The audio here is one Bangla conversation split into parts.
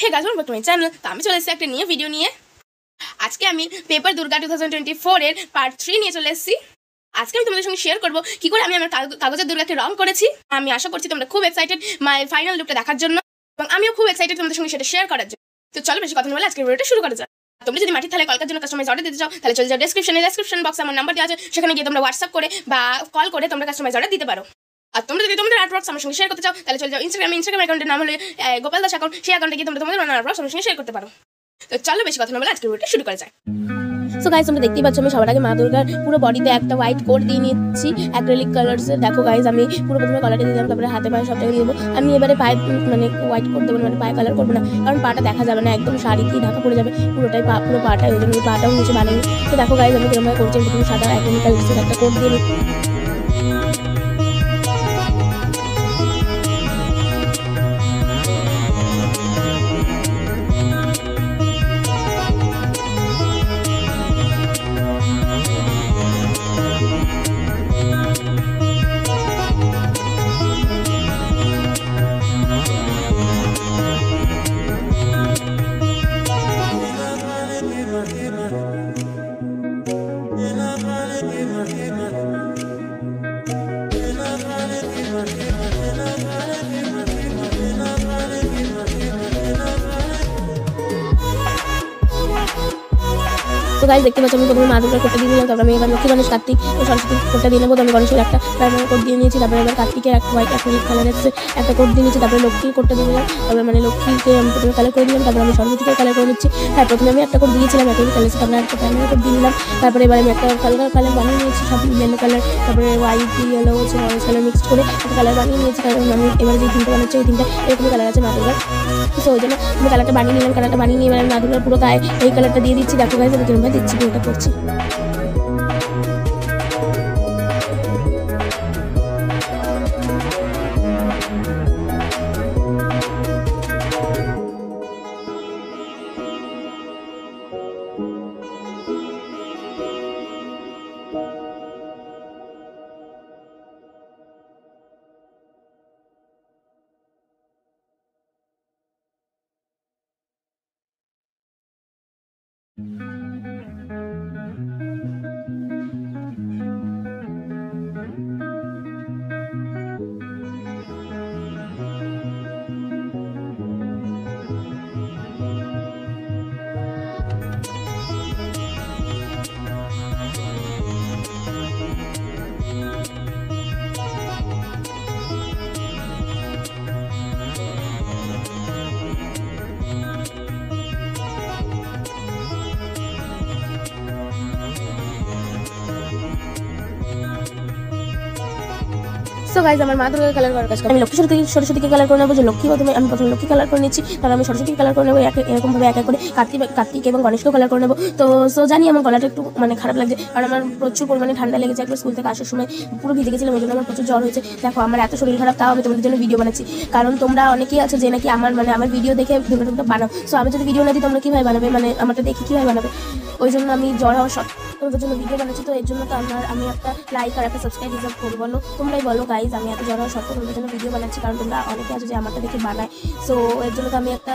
Hey guys, welcome to my channel. তো আমি চলে এসেছি একটা নিয়ে ভিডিও নিয়ে। আজকে আমি পেপার দুর্গা 2024 এর পার্ট 3 নিয়ে চলে এসেছি। আজকে আমি তোমাদের সঙ্গে শেয়ার করব কি করে আমি আমার কাগজের দুর্গাকে রং করেছি। আমি আশা করছি তোমরা খুব এক্সাইটেড মাই ফাইনাল লুকটা দেখার জন্য, এবং আমিও খুব এক্সাইটেড তোমাদের সঙ্গে সেটা শেয়ার করার জন্য। তো চলো বেশি কথা না বলে আজকের ভিডিওটা শুরু করা যাক। তোমরা যদি মাটির থালায় কলকার জন্য কাস্টমাইজ অর্ডার দিতে চাও তাহলে চলে যাও ডেসক্রিপশন বক্সে আমার নাম্বার দেওয়া আছে, সেখানে গিয়ে তোমরা হোয়াটসঅ্যাপ করে বা কল করে তোমরা কাস্টমাইজ অর্ডার দিতে পারো। আর তোমরা যদি তোমাদের আর্টওয়ার্কস আমার সঙ্গে শেয়ার করতে চাও তাহলে চলে যাও ইনস্টাগ্রাম অ্যাকাউন্টের নাম হলো গোপাল দাস অ্যাকাউন্ট, সেই অ্যাকাউন্টে গিয়ে তোমরা তোমাদের আর্টওয়ার্কস আমার সঙ্গে শেয়ার করতে পারো। তো চলো বেশি কথা না বলে আজকের ভিডিওটা শুরু করা যাক। সো গাইস, তোমরা দেখতেই পাচ্ছ আমি সবার আগে মা দুর্গার পুরো বডিতে একটা হোয়াইট কোট দিয়ে নিচ্ছি অ্যাক্রিলিক কালার্স। দেখো গাইস, আমি পুরো প্রথমে কালারটা দিয়ে দিলাম, তারপরে হাতে পায়ে সব জায়গায় দিয়ে দেবো। আমি এবারে পায়ে মানে হোয়াইট কোট দেবো, মানে পায়ে কালার করবো না, কারণ পাটা দেখা যাবে না, একদম শাড়ি দিয়ে ঢাকা পড়ে যাবে পুরোটাই পুরো পাটা, ওই জন্য পাটাও নিচে বানাই। তো দেখো গাইস, আমি কিরকম করছি, প্রথমে সাদা অ্যাক্রিলিক কালার্সের একটা কোট দিয়ে নিচ্ছি। তো গাইস, দেখতে পাচ্ছি আমি প্রথমে মা দুর্গার কোটটা দিয়ে দিলাম, তারপর আমি এবার লক্ষ্মী গণেশ কার্তিক ও সরস্বতী কোটটা দিয়ে নেবো। তো আমি গণেশের একটা প্রাইমারি কোট দিয়ে নিয়েছি, তারপরে এবার কার্তিকের একটা হোয়াইট অ্যাক্রিলিক কালারের একটা কোট দিয়ে নিয়েছি, তারপরে লক্ষ্মীর কোটটা দিয়ে দিলাম, তারপরে মানে লক্ষ্মীকে আমি প্রথমে কালার করে দিলাম, তারপরে আমি সরস্বতীকে কালার করে নিচ্ছি। হ্যাঁ, প্রথমে আমি একটা কোট দিয়েছিলাম অ্যাক্রিলিক কালার, তারপরে একটা প্রাইমারি কোট দিয়ে নিলাম, তারপরে এবার আমি একটা কালার বানিয়ে নিয়েছি, সব ইয়েলো কালার, তারপরে হোয়াইট ইয়েলো হচ্ছে অরেঞ্জ কালার মিক্সড করে একটা কালার বানিয়ে নিয়েছি। কারণ আমি এবার যে তিনটা বানাচ্ছি ওই তিনটা এরকমই কালার আছে মা দুর্গার। তো ওই জন্য আমি কালারটা বানিয়ে নিলাম, কালারটা বানিয়ে নিয়ে এবার আমি মা দুর্গার পুরো গায়ে এই কালারটা দিয়ে দিচ্ছি। দেখো গাইস, আমি কিরকম দিচ্ছি, পুরোটা করছি। সো গাইস, আমার মা দুর্গাকে কালার করার কাজ আমি লক্ষ্মী সরস্বতীকে কালার করে নেবো। যে লক্ষ্মী আমি প্রথমে লক্ষ্মী কালার করে নিচ্ছি, তাহলে আমি সরস্বতীকে কালার করে নেবো, এরকমভাবে এক এক করে কার্তিক এবং গণেশকেও কালার করে নেবো। তো সো জানি আমার গলাটা একটু মানে খারাপ লাগছে, কারণ আমার প্রচুর পরিমাণে ঠান্ডা লেগেছে, একবার স্কুল থেকে আসার সময় পুরো ভিজে গেছিলাম, ওই জন্য আমার প্রচুর জ্বর হয়েছে। দেখো আমার এত শরীর খারাপ, তাও আমি তোমাদের জন্য ভিডিও বানাচ্ছি, কারণ তোমরা অনেকেই আছো যে নাকি আমার ভিডিও দেখে দুর্গা বানাও। সো আমি যদি ভিডিও না দিই তোমরা কীভাবে বানাবে, মানে আমারটা দেখে কীভাবে বানাবে, ওই জন্য আমি জ্বর হওয়ার তোমাদের জন্য ভিডিও বানাচ্ছি। তো এর জন্য তো আমি একটা লাইক আর একটা সাবস্ক্রাইব ডিজার্ভ করি, বলো তোমরাই বলো গাইজ। আমি এত জ্বর হওয়ার সত্ত্বেও তোমাদের জন্য ভিডিও বানাচ্ছি, কারণ তোমরা অনেকে আছো যে আমারটা দেখে বানায়। সো এর জন্য তো আমি একটা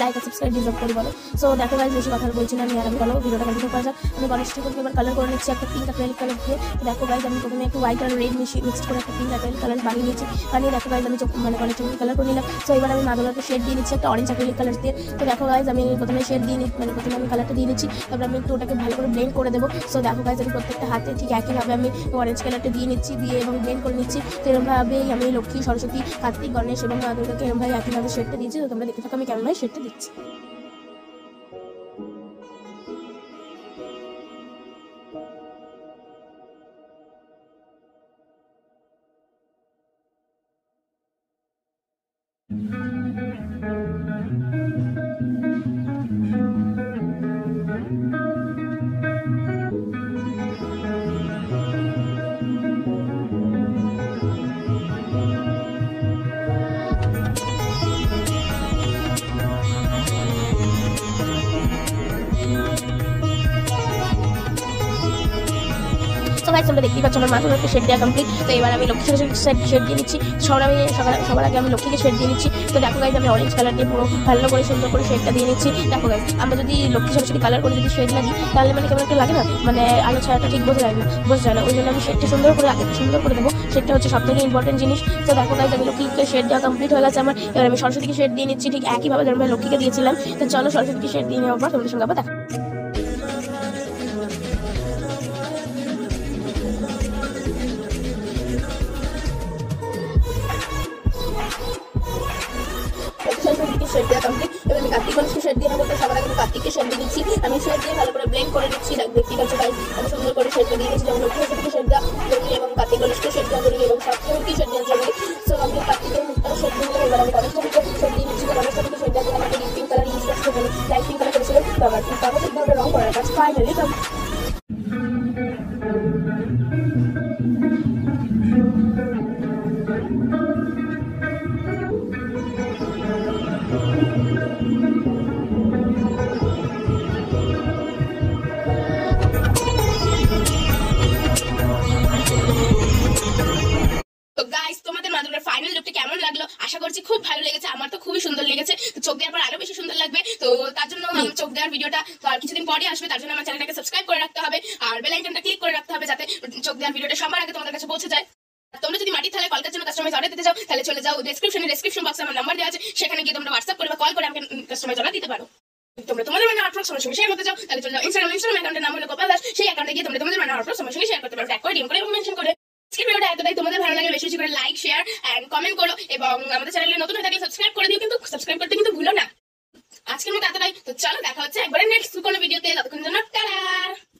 লাইক আর সাবস্ক্রাইব ডিজার্ভ করি, বলো। সো দেখো গাইজ, বেশি কথা বলছি না আমি, আর আমি বলো ভিডিওটা কন্টিনিউ করা যাক। আমি গণেশ ঠাকুরকে এবার কালার করে নিচ্ছি একটা পিঙ্ক অ্যাক্রিলিক কালার দিয়ে। দেখো গাইজ, আমি প্রথমে একটু হোয়াইট আর রেড মিক্সড করে একটা পিঙ্ক অ্যাক্রিলিক কালার বানিয়ে নিয়েছি। বানিয়ে দেখো গাইজ, আমি মানে গণেশ ঠাকুরকে কালার করে নিলাম। সো এবার আমি মা দুর্গাকে শেড দিয়ে নিচ্ছি একটা অরেঞ্জ অ্যাক্রিলিক কালার দিয়ে। তো দেখো গাইজ, আমি প্রথমে শেড দিয়ে মানে প্রথমে আমি কালারটা দিয়ে নিচ্ছি, তারপরে আমি একটু ওটাকে ভালো করে ব্লেন্ড করে দেবো। সো দেখো গাইজ, আমি প্রত্যেকটা হাতে ঠিক একইভাবে আমি অরেঞ্জ কালারটা দিয়ে নিচ্ছি, দিয়ে এবং ব্লেন্ড করে নিচ্ছি। তো এরকমভাবেই আমি লক্ষ্মী সরস্বতী কার্তিক গণেশ এবং মা দুর্গাকে এরকমভাবে একইভাবে শেডটা দিচ্ছি। তো তোমরা দেখতে থাকো আমি কেমনভাবে শেডটা দিচ্ছি। গাইস তোমরা দেখতেই পাচ্ছ আমার মা দুর্গাকে শেড দেওয়া কমপ্লিট। তো এবার আমি লক্ষ্মী সরস্বতী শেড দিয়ে নিচ্ছি। সবার আগে আমি লক্ষ্মীকে শেড দিয়ে নিচ্ছি। তো দেখো গাইস আমি অরেঞ্জ কালার দিয়ে পুরো ভালো করে সুন্দর করে শেডটা দিয়ে নিচ্ছি। দেখো গাইস আমরা যদি লক্ষ্মী সরস্বতী কালার করে যদি শেড না দিই তাহলে মানে কেমন একটা লাগে না, মানে আলো ছায়াটা ঠিক বোঝা যায় না। ওই জন্য আমি শেডটা সুন্দর করে আগে সুন্দর করে দেবো। শেডটা হচ্ছে সব থেকে ইম্পর্টেন্ট জিনিস। তো দেখো গাইস আমি লক্ষ্মীকে শেড দেওয়া কমপ্লিট হয়ে গেছে আমার। এবার আমি সরস্বতীকে শেড দিয়ে নিচ্ছি ঠিক একইভাবে যেমন লক্ষ্মীকে দিয়েছিলাম। তো চলো সরস্বতীকে শেড দিয়ে নেওয়ার পর তোমাদের সঙ্গে আবার দেখা। শেড দেওয়া কমপ্লিট। এবার আমি কার্তিক গণেশকে শেড দিয়ে নেবো। সবার আগে কার্তিককে শেড দিয়ে দিচ্ছি। আমি শেড দিয়ে ভালো করে ব্লেন্ড করে দিচ্ছি। দেখতে পাচ্ছ গাইস আমি সুন্দর করে শেডটা দিয়ে দিচ্ছি। যেমন লক্ষ্মী সরস্বতীকে শেড দেওয়া করি এবং কার্তিক গণেশকে শেড দেওয়া করি এবং সরস্বতীকে শেড দেওয়া করি। সো আমি কার্তিকের মুখটাও শেড দিয়ে এবার আমি গণেশকে শেড দিয়ে নিচ্ছি। গণেশকে শেড দেওয়া আমাকে ডিপ পিঙ্ক কালার ইউজ করতে হবে। লাইট পিঙ্ক কালার করেছিল তো আমার কাগজের রং করার কাজ ফাইনালি ফাইনাল লুকটা কেমন লাগলো আশা করছি খুব ভালো লেগেছে। আমার তো খুবই সুন্দর লেগেছে। তো চোখ দেওয়ার পর আরো বেশি সুন্দর লাগবে। তো তার জন্য আমার চোখ দেওয়ার ভিডিওটা তো আর কিছুদিন পরে আসবে। তার জন্য আমার চ্যানেলটাকে সাবস্ক্রাইব করে রাখতে হবে আর বেল আইকনটা ক্লিক করে রাখতে হবে যাতে চোখ দেওয়ার ভিডিওটা সবার আগে তোমাদের কাছে পৌঁছে যায়। তোমরা যদি মাটির থালায় কলকার জন্য কাস্টমাইজ অর্ডার দিতে চাও তাহলে চলে যাও ডেসক্রিপশন বক্সে আমার নাম্বার দেওয়া আছে, সেখানে গিয়ে তোমরা হোয়াটসঅ্যাপ করে বা কল করে আমাকে কাস্টমাইজ অর্ডার দিতে পারো। তোমরা তোমাদের মানে আর্ট সঙ্গে সঙ্গে শেয়ার করতে চাও তাহলে চলে যাও ইনস্টাগ্রাম অ্যাকাউন্টের নাম হলো গোপাল দাস। সেই অ্যাকাউন্টে গিয়ে তোমরা তোমাদের মানে আর্ট সঙ্গে সঙ্গে শেয়ার করতে পারো, ট্যাগ করে ডিএম করে এবং মেনশন করে। আজকের ভিডিওটা এতটাই। তোমাদের ভালো লাগলে বেশি বেশি করে লাইক শেয়ার এন্ড কমেন্ট করো এবং আমাদের চ্যানেলে নতুন হয়ে থাকলে সাবস্ক্রাইব করে দিও, কিন্তু সাবস্ক্রাইব করতে কিন্তু ভুলো না। আজকের মতো এতটাই। তো চলো দেখা হচ্ছে একবারে নেক্সট কোনো ভিডিওতে। ততক্ষণ জন্য টাটা।